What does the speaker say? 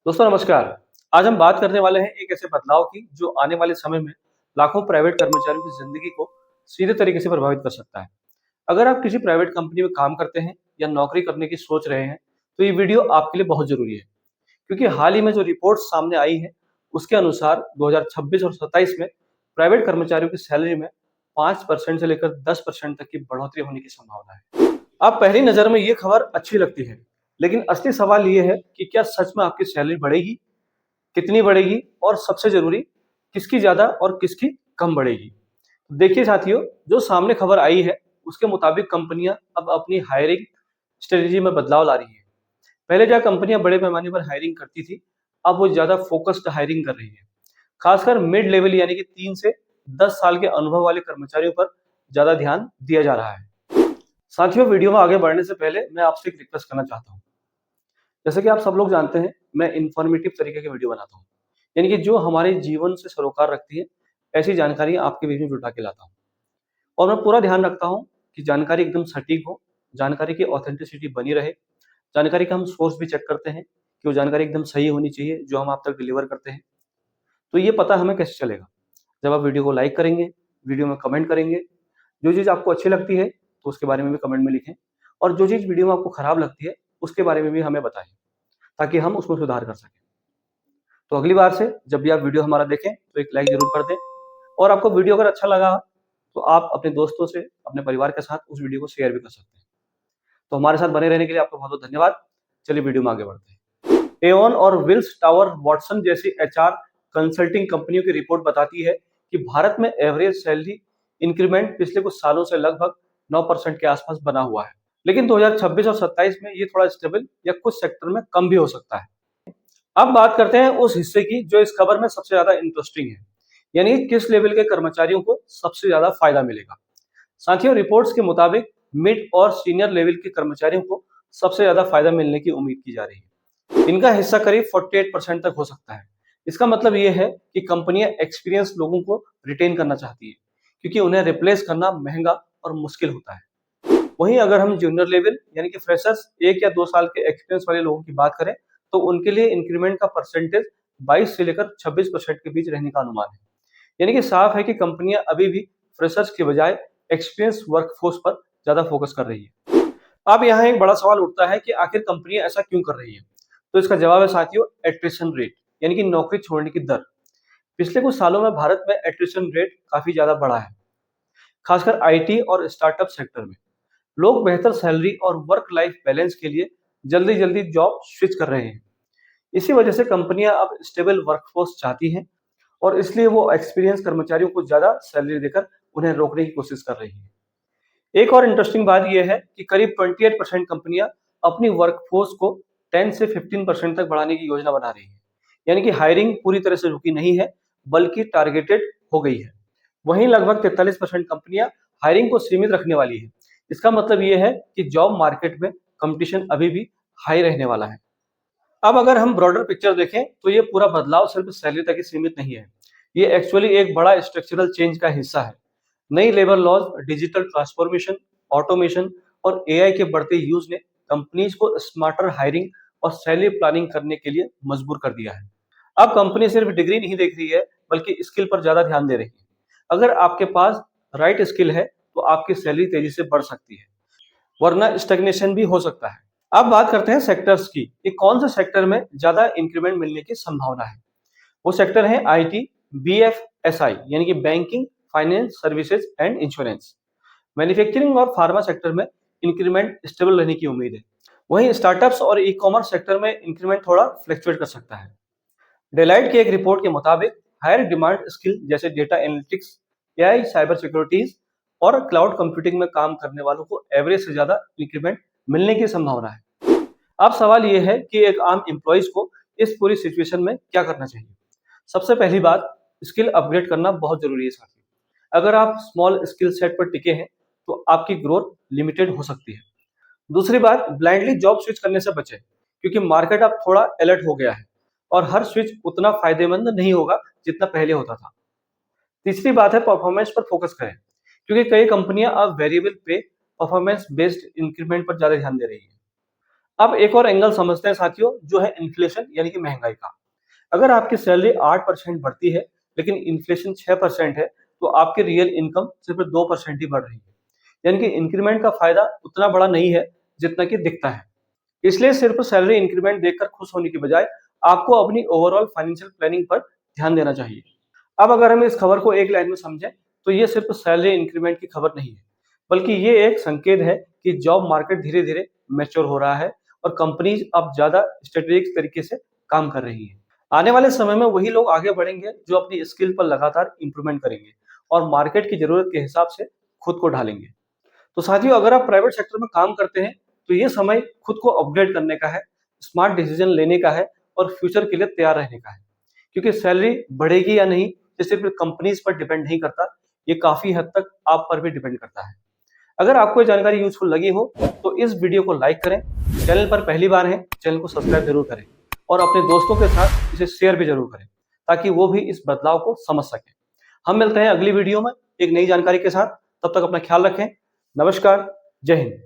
दोस्तों नमस्कार। आज हम बात करने वाले हैं एक ऐसे बदलाव की जो आने वाले समय में लाखों प्राइवेट कर्मचारियों की जिंदगी को सीधे तरीके से प्रभावित कर सकता है। अगर आप किसी प्राइवेट कंपनी में काम करते हैं या नौकरी करने की सोच रहे हैं, तो ये वीडियो आपके लिए बहुत जरूरी है, क्योंकि हाल ही में जो रिपोर्ट सामने आई है, उसके अनुसार 2026 और 27 में प्राइवेट कर्मचारियों की सैलरी में 5% से लेकर 10% तक की बढ़ोतरी होने की संभावना है। अब पहली नजर में ये खबर अच्छी लगती है, लेकिन असली सवाल ये है कि क्या सच में आपकी सैलरी बढ़ेगी, कितनी बढ़ेगी और सबसे जरूरी किसकी ज्यादा और किसकी कम बढ़ेगी। देखिए साथियों, जो सामने खबर आई है उसके मुताबिक कंपनियां अब अपनी हायरिंग स्ट्रेटेजी में बदलाव ला रही है। पहले जहाँ कंपनियां बड़े पैमाने पर हायरिंग करती थी, अब वो ज्यादा फोकस्ड हायरिंग कर रही है। खासकर मिड लेवल यानी कि 3 से 10 साल के अनुभव वाले कर्मचारियों पर ज्यादा ध्यान दिया जा रहा है। साथियों, वीडियो में आगे बढ़ने से पहले मैं आपसे एक रिक्वेस्ट करना चाहता हूँ। जैसे कि आप सब लोग जानते हैं, मैं इन्फॉर्मेटिव तरीके की वीडियो बनाता हूँ, यानी कि जो हमारे जीवन से सरोकार रखती है, ऐसी जानकारी आपके बीच में जुटा के लाता हूँ। और मैं पूरा ध्यान रखता हूँ कि जानकारी एकदम सटीक हो, जानकारी की ऑथेंटिसिटी बनी रहे, जानकारी का हम सोर्स भी चेक करते हैं कि वो जानकारी एकदम सही होनी चाहिए जो हम आप तक डिलीवर करते हैं। तो ये पता हमें कैसे चलेगा? जब आप वीडियो को लाइक करेंगे, वीडियो में कमेंट करेंगे, जो चीज़ आपको अच्छी लगती है तो उसके बारे में भी कमेंट में लिखें, और जो चीज़ वीडियो में आपको खराब लगती है उसके बारे में भी हमें बताएं, ताकि हम उसमें सुधार कर सकें। तो अगली बार से जब भी आप वीडियो हमारा देखें तो एक लाइक जरूर कर दें, और आपको वीडियो अगर अच्छा लगा तो आप अपने दोस्तों से, अपने परिवार के साथ उस वीडियो को शेयर भी कर सकते हैं। तो हमारे साथ बने रहने के लिए आपका बहुत बहुत धन्यवाद। चलिए वीडियो में आगे बढ़ते हैं। एओन और विल्स टावर वॉटसन जैसी एचआर कंसल्टिंग कंपनियों की रिपोर्ट बताती है कि भारत में एवरेज सैलरी इंक्रीमेंट पिछले कुछ सालों से लगभग 9% के आसपास बना हुआ है, लेकिन 2026 और 27 में ये थोड़ा स्टेबल या कुछ सेक्टर में कम भी हो सकता है। अब बात करते हैं उस हिस्से की जो इस खबर में सबसे ज्यादा इंटरेस्टिंग है, यानी किस लेवल के कर्मचारियों को सबसे ज्यादा फायदा मिलेगा। साथियों, रिपोर्ट्स के मुताबिक मिड और सीनियर लेवल के कर्मचारियों को सबसे ज्यादा फायदा मिलने की उम्मीद की जा रही है। इनका हिस्सा करीब 48% तक हो सकता है। इसका मतलब यह है कि कंपनियां एक्सपीरियंस लोगों को रिटेन करना चाहती है, क्योंकि उन्हें रिप्लेस करना महंगा और मुश्किल होता है। वहीं अगर हम जूनियर लेवल यानी कि फ्रेशर्स, 1 या 2 साल के एक्सपीरियंस वाले लोगों की बात करें, तो उनके लिए इंक्रीमेंट का परसेंटेज 22 से लेकर 26% के बीच रहने का अनुमान है। यानी कि साफ है कि कंपनियां अभी भी फ्रेशर्स के बजाय एक्सपीरियंस वर्कफोर्स पर ज्यादा फोकस कर रही है। अब यहाँ एक बड़ा सवाल उठता है कि आखिर कंपनियां ऐसा क्यों कर रही है। तो इसका जवाब है साथियों, एट्रिशन रेट, यानी कि नौकरी छोड़ने की दर। पिछले कुछ सालों में भारत में एट्रिशन रेट काफी ज्यादा बढ़ा है, खासकर आईटी और स्टार्टअप सेक्टर में। लोग बेहतर सैलरी और वर्क लाइफ बैलेंस के लिए जल्दी जल्दी जॉब स्विच कर रहे हैं। इसी वजह से कंपनियां अब स्टेबल वर्कफोर्स चाहती हैं, और इसलिए वो एक्सपीरियंस कर्मचारियों को ज्यादा सैलरी देकर उन्हें रोकने की कोशिश कर रही है। एक और इंटरेस्टिंग बात यह है कि करीब 28% कंपनियां अपनी वर्कफोर्स को 10 से 15% तक बढ़ाने की योजना बना रही है। यानी कि हायरिंग पूरी तरह से रुकी नहीं है, बल्कि टारगेटेड हो गई है। वहीं लगभग 43% कंपनियां हायरिंग को सीमित रखने वाली है। इसका मतलब यह है कि जॉब मार्केट में कंपटीशन अभी भी हाई रहने वाला है। अब अगर हम ब्रॉडर पिक्चर देखें तो ये पूरा बदलाव सिर्फ सैलरी तक ही सीमित नहीं है। ये एक्चुअली एक बड़ा स्ट्रक्चरल चेंज का हिस्सा है। नई labour laws, digital transformation, automation और एआई के बढ़ते यूज ने कंपनीज को स्मार्टर हायरिंग और सैलरी प्लानिंग करने के लिए मजबूर कर दिया है। अब कंपनी सिर्फ डिग्री नहीं देख रही है, बल्कि स्किल पर ज्यादा ध्यान दे रही है। अगर आपके पास राइट स्किल है तो आपकी सैलरी तेजी से बढ़ सकती है, वरना स्टेग्नेशन भी हो सकता है। अब बात करते हैं सेक्टर्स की कि कौन से सेक्टर में ज्यादा इंक्रीमेंट मिलने की संभावना है। वो सेक्टर है आईटी, बीएफएसआई यानी कि banking, finance services and insurance. Manufacturing और फार्मा सेक्टर में इंक्रीमेंट स्टेबल रहने की उम्मीद है। वहीं स्टार्टअप्स और ई कॉमर्स सेक्टर में इंक्रीमेंट थोड़ा फ्लक्चुएट कर सकता है। डेलाइट की एक रिपोर्ट के मुताबिक हायर डिमांड स्किल जैसे data analytics, AI, cyber securities और क्लाउड कंप्यूटिंग में काम करने वालों को एवरेज से ज्यादा इंक्रीमेंट मिलने की संभावना है। अब सवाल यह है कि एक आम एम्प्लॉइज को इस पूरी सिचुएशन में क्या करना चाहिए। सबसे पहली बात, स्किल अपग्रेड करना बहुत जरूरी है साथी। अगर आप स्मॉल स्किल सेट पर टिके हैं तो आपकी ग्रोथ लिमिटेड हो सकती है। दूसरी बात, ब्लाइंडली जॉब स्विच करने से बचें, क्योंकि मार्केट अब थोड़ा अलर्ट हो गया है और हर स्विच उतना फायदेमंद नहीं होगा जितना पहले होता था। तीसरी बात है, परफॉर्मेंस पर फोकस करें, क्योंकि कई कंपनियां अब वेरिएबल पे, परफॉर्मेंस बेस्ड इंक्रीमेंट पर ज्यादा ध्यान दे रही है। अब एक और एंगल समझते हैं साथियों, जो है इन्फ्लेशन यानी कि महंगाई का। अगर आपकी सैलरी 8% बढ़ती है लेकिन इन्फ्लेशन 6% है, तो आपकी रियल इनकम सिर्फ 2% ही बढ़ रही है। यानी कि इंक्रीमेंट का फायदा उतना बड़ा नहीं है जितना कि दिखता है। इसलिए सिर्फ सैलरी इंक्रीमेंट देखकर खुश होने की बजाय आपको अपनी ओवरऑल फाइनेंशियल प्लानिंग पर ध्यान देना चाहिए। अब अगर हम इस खबर को एक लाइन में समझें, तो ये सिर्फ सैलरी इंक्रीमेंट की खबर नहीं है, बल्कि ये एक संकेत है कि जॉब मार्केट धीरे धीरे मैच्योर हो रहा है और कंपनीज अब ज्यादा स्ट्रेटेजिक तरीके से काम कर रही है। आने वाले समय में वही लोग आगे बढ़ेंगे जो अपनी स्किल पर लगातार इंप्रूवमेंट करेंगे और मार्केट की जरूरत के हिसाब से खुद को ढालेंगे। तो साथियों, अगर आप प्राइवेट सेक्टर में काम करते हैं, तो ये समय खुद को अपग्रेड करने का है, स्मार्ट डिसीजन लेने का है और फ्यूचर के लिए तैयार रहने का है। क्योंकि सैलरी बढ़ेगी या नहीं, ये सिर्फ कंपनीज पर डिपेंड नहीं करता, ये काफी हद तक आप पर भी डिपेंड करता है। अगर आपको ये जानकारी यूजफुल लगी हो, तो इस वीडियो को लाइक करें, चैनल पर पहली बार है चैनल को सब्सक्राइब जरूर करें और अपने दोस्तों के साथ इसे शेयर भी जरूर करें, ताकि वो भी इस बदलाव को समझ सकें। हम मिलते हैं अगली वीडियो में एक नई जानकारी के साथ। तब तक अपना ख्याल रखें। नमस्कार। जय हिंद।